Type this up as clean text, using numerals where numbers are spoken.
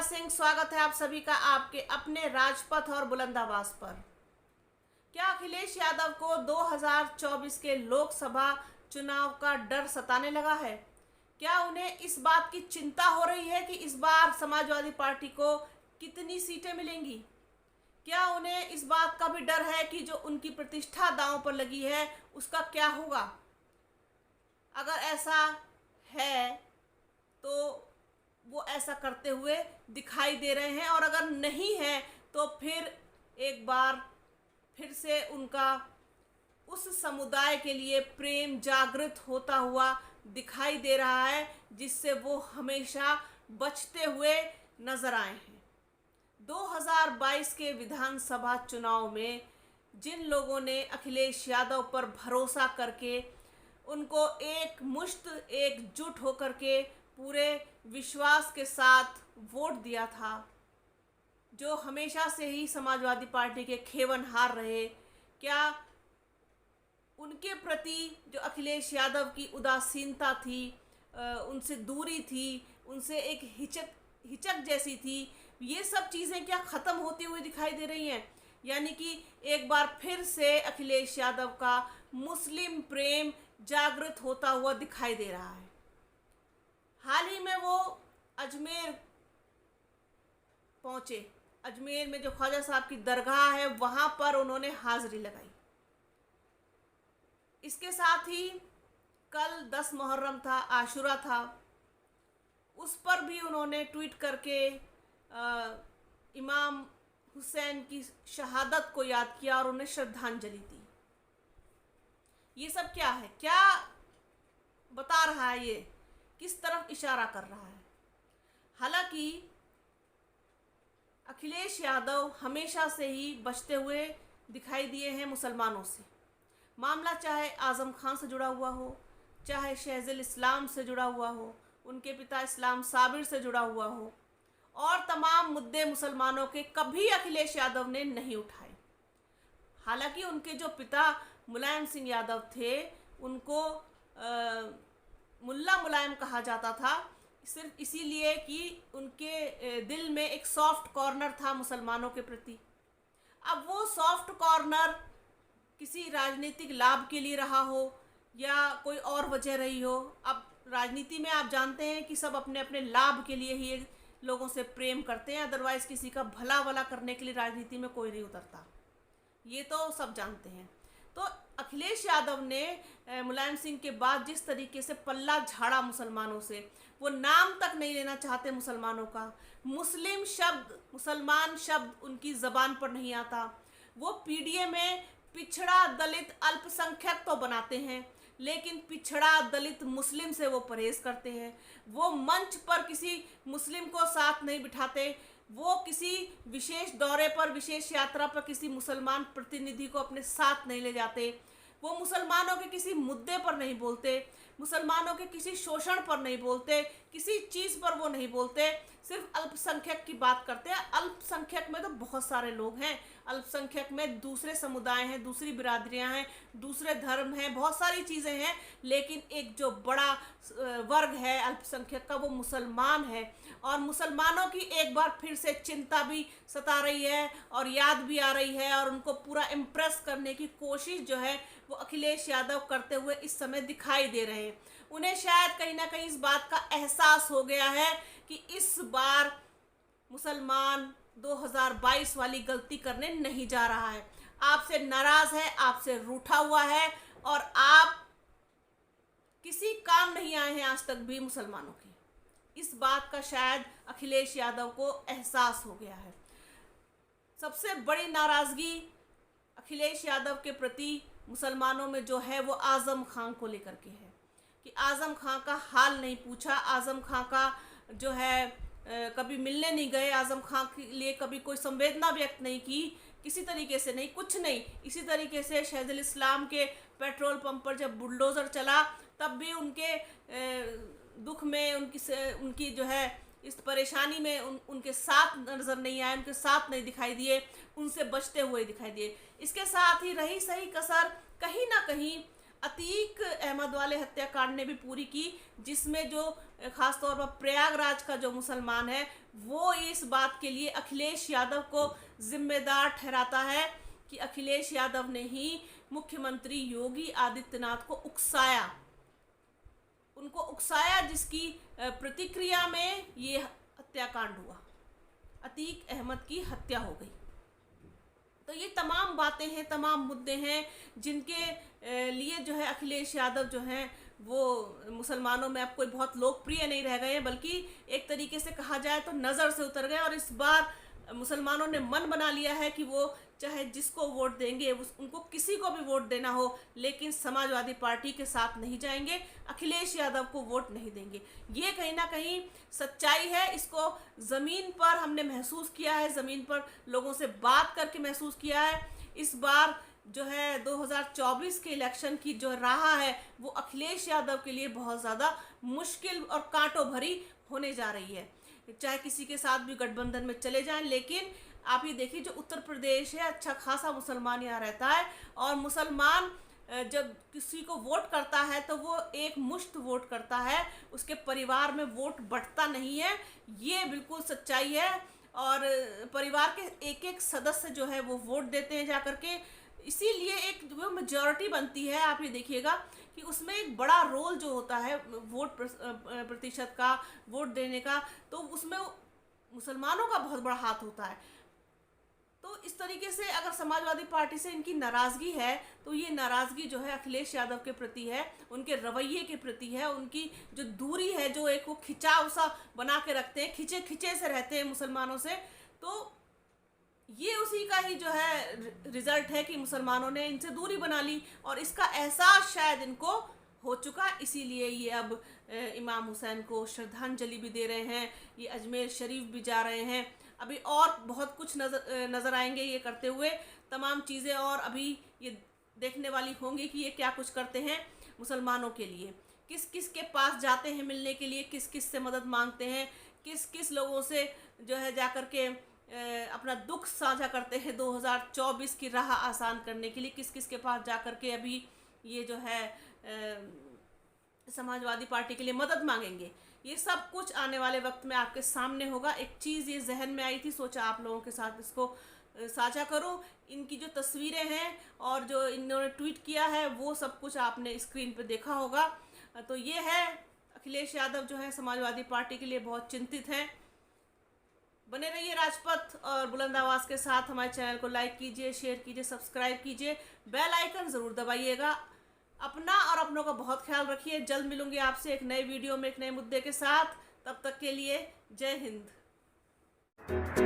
सिंह, स्वागत है आप सभी का आपके अपने राजपथ और बुलंदाबाज पर। क्या अखिलेश यादव को 2024 के लोकसभा चुनाव का डर सताने लगा है? क्या उन्हें इस बात की चिंता हो रही है कि इस बार समाजवादी पार्टी को कितनी सीटें मिलेंगी? क्या उन्हें इस बात का भी डर है कि जो उनकी प्रतिष्ठा दांव पर लगी है उसका क्या होगा? अगर ऐसा है तो वो ऐसा करते हुए दिखाई दे रहे हैं, और अगर नहीं है तो फिर एक बार फिर से उनका उस समुदाय के लिए प्रेम जागृत होता हुआ दिखाई दे रहा है, जिससे वो हमेशा बचते हुए नजर आए हैं। 2022 के विधानसभा चुनाव में जिन लोगों ने अखिलेश यादव पर भरोसा करके उनको एकजुट होकर के पूरे विश्वास के साथ वोट दिया था, जो हमेशा से ही समाजवादी पार्टी के खेवनहार रहे, क्या उनके प्रति जो अखिलेश यादव की उदासीनता थी, उनसे दूरी थी, उनसे एक हिचक जैसी थी, ये सब चीज़ें क्या ख़त्म होती हुई दिखाई दे रही हैं? यानी कि एक बार फिर से अखिलेश यादव का मुस्लिम प्रेम जागृत होता हुआ दिखाई दे रहा है। हाल ही में वो अजमेर पहुंचे। अजमेर में जो ख्वाजा साहब की दरगाह है वहां पर उन्होंने हाजिरी लगाई। इसके साथ ही कल 10 मुहर्रम था, आशुरा था, उस पर भी उन्होंने ट्वीट करके इमाम हुसैन की शहादत को याद किया और उन्हें श्रद्धांजलि दी। ये सब क्या है? क्या बता रहा है? ये किस तरफ इशारा कर रहा है? हालांकि अखिलेश यादव हमेशा से ही बचते हुए दिखाई दिए हैं मुसलमानों से। मामला चाहे आज़म खान से जुड़ा हुआ हो, चाहे शहज़ुल इस्लाम से जुड़ा हुआ हो, उनके पिता इस्लाम साबिर से जुड़ा हुआ हो, और तमाम मुद्दे मुसलमानों के कभी अखिलेश यादव ने नहीं उठाए। हालांकि उनके जो पिता मुलायम सिंह यादव थे, उनको मुल्ला मुलायम कहा जाता था, सिर्फ इसीलिए कि उनके दिल में एक सॉफ्ट कॉर्नर था मुसलमानों के प्रति। अब वो सॉफ्ट कॉर्नर किसी राजनीतिक लाभ के लिए रहा हो या कोई और वजह रही हो। अब राजनीति में आप जानते हैं कि सब अपने अपने लाभ के लिए ही लोगों से प्रेम करते हैं, अदरवाइज़ किसी का भला भला करने के लिए राजनीति में कोई नहीं उतरता, ये तो सब जानते हैं। तो अखिलेश यादव ने मुलायम सिंह के बाद जिस तरीके से पल्ला झाड़ा मुसलमानों से, वो नाम तक नहीं लेना चाहते मुसलमानों का। मुस्लिम शब्द, मुसलमान शब्द उनकी ज़बान पर नहीं आता। वो पीडीए में पिछड़ा, दलित, अल्पसंख्यक तो बनाते हैं, लेकिन पिछड़ा, दलित, मुस्लिम से वो परहेज करते हैं। वो मंच पर किसी मुस्लिम को साथ नहीं बिठाते। वो किसी विशेष दौरे पर, विशेष यात्रा पर किसी मुसलमान प्रतिनिधि को अपने साथ नहीं ले जाते। वो मुसलमानों के किसी मुद्दे पर नहीं बोलते, मुसलमानों के किसी शोषण पर नहीं बोलते, किसी चीज़ पर वो नहीं बोलते, सिर्फ अल्पसंख्यक की बात करते हैं। अल्पसंख्यक में तो बहुत सारे लोग हैं, अल्पसंख्यक में दूसरे समुदाय हैं, दूसरी बिरादरियां हैं, दूसरे धर्म हैं, बहुत सारी चीज़ें हैं, लेकिन एक जो बड़ा वर्ग है अल्पसंख्यक का, वो मुसलमान है। और मुसलमानों की एक बार फिर से चिंता भी सता रही है और याद भी आ रही है, और उनको पूरा इम्प्रेस करने की कोशिश जो है वो अखिलेश यादव करते हुए इस समय दिखाई दे रहे हैं। उन्हें शायद कहीं ना कहीं इस बात का एहसास हो गया है कि इस बार मुसलमान 2022 वाली गलती करने नहीं जा रहा है, आपसे नाराज है, आपसे रूठा हुआ है, और आप किसी काम नहीं आए हैं आज तक भी मुसलमानों की। इस बात का शायद अखिलेश यादव को एहसास हो गया है। सबसे बड़ी नाराज़गी अखिलेश यादव के प्रति मुसलमानों में जो है वो आज़म खान को लेकर के है कि आज़म खान का हाल नहीं पूछा, आज़म खान का जो है कभी मिलने नहीं गए, आज़म खान के लिए कभी कोई संवेदना व्यक्त नहीं की, किसी तरीके से नहीं, कुछ नहीं। इसी तरीके से शहज़ुल इस्लाम के पेट्रोल पंप पर जब बुलडोज़र चला तब भी उनके दुख में, उनकी जो है इस परेशानी में उनके साथ नज़र नहीं आए, उनके साथ नहीं दिखाई दिए, उनसे बचते हुए दिखाई दिए। इसके साथ ही रही सही कसर कहीं ना कहीं अतीक अहमद वाले हत्याकांड ने भी पूरी की, जिसमें जो खासतौर पर प्रयागराज का जो मुसलमान है वो इस बात के लिए अखिलेश यादव को जिम्मेदार ठहराता है कि अखिलेश यादव ने ही मुख्यमंत्री योगी आदित्यनाथ को उकसाया, उनको उकसाया, जिसकी प्रतिक्रिया में ये हत्याकांड हुआ, अतीक अहमद की हत्या हो गई। तो ये तमाम बातें हैं, तमाम मुद्दे हैं जिनके लिए जो है अखिलेश यादव जो हैं वो मुसलमानों में अब कोई बहुत लोकप्रिय नहीं रह गए हैं, बल्कि एक तरीके से कहा जाए तो नज़र से उतर गए। और इस बार मुसलमानों ने मन बना लिया है कि वो चाहे जिसको वोट देंगे, उनको किसी को भी वोट देना हो, लेकिन समाजवादी पार्टी के साथ नहीं जाएंगे, अखिलेश यादव को वोट नहीं देंगे। ये कहीं ना कहीं सच्चाई है, इसको ज़मीन पर हमने महसूस किया है, ज़मीन पर लोगों से बात करके महसूस किया है। इस बार जो है 2024 के इलेक्शन की जो राह है वो अखिलेश यादव के लिए बहुत ज़्यादा मुश्किल और कांटों भरी होने जा रही है। चाहे किसी के साथ भी गठबंधन में चले जाएं, लेकिन आप ये देखिए जो उत्तर प्रदेश है, अच्छा खासा मुसलमान यहाँ रहता है, और मुसलमान जब किसी को वोट करता है तो वो एक मुश्त वोट करता है, उसके परिवार में वोट बंटता नहीं है, ये बिल्कुल सच्चाई है। और परिवार के एक एक सदस्य जो है वो वोट देते हैं जा करके, इसीलिए एक वो मेजॉरिटी बनती है। आप ये देखिएगा कि उसमें एक बड़ा रोल जो होता है वोट प्रतिशत का, वोट देने का, तो उसमें मुसलमानों का बहुत बड़ा हाथ होता है। तो इस तरीके से अगर समाजवादी पार्टी से इनकी नाराज़गी है तो ये नाराज़गी जो है अखिलेश यादव के प्रति है, उनके रवैये के प्रति है, उनकी जो दूरी है, जो एक वो खिंचाव सा बना के रखते हैं, खिंचे खिंचे से रहते हैं मुसलमानों से, तो ये उसी का ही जो है रिजल्ट है कि मुसलमानों ने इनसे दूरी बना ली, और इसका एहसास शायद इनको हो चुका, इसीलिए ये अब इमाम हुसैन को श्रद्धांजलि भी दे रहे हैं, ये अजमेर शरीफ भी जा रहे हैं। अभी और बहुत कुछ नज़र आएंगे ये करते हुए, तमाम चीज़ें और अभी ये देखने वाली होंगी कि ये क्या कुछ करते हैं मुसलमानों के लिए, किस किस के पास जाते हैं मिलने के लिए, किस किस से मदद मांगते हैं, किस किस लोगों से जो है जा कर के अपना दुख साझा करते हैं 2024 की राह आसान करने के लिए, किस किस के पास जा कर के अभी ये जो है समाजवादी पार्टी के लिए मदद मांगेंगे। ये सब कुछ आने वाले वक्त में आपके सामने होगा। एक चीज़ ये जहन में आई थी, सोचा आप लोगों के साथ इसको साझा करूं। इनकी जो तस्वीरें हैं और जो इन्होंने ट्वीट किया है वो सब कुछ आपने स्क्रीन पे देखा होगा। तो ये है अखिलेश यादव जो है समाजवादी पार्टी के लिए बहुत चिंतित हैं। बने रहिए राजपथ और बुलंद आवाज़ के साथ। हमारे चैनल को लाइक कीजिए, शेयर कीजिए, सब्सक्राइब कीजिए, बेल आइकन ज़रूर दबाइएगा। अपना और अपनों का बहुत ख्याल रखिए। जल्द मिलूंगी आपसे एक नए वीडियो में एक नए मुद्दे के साथ। तब तक के लिए जय हिंद।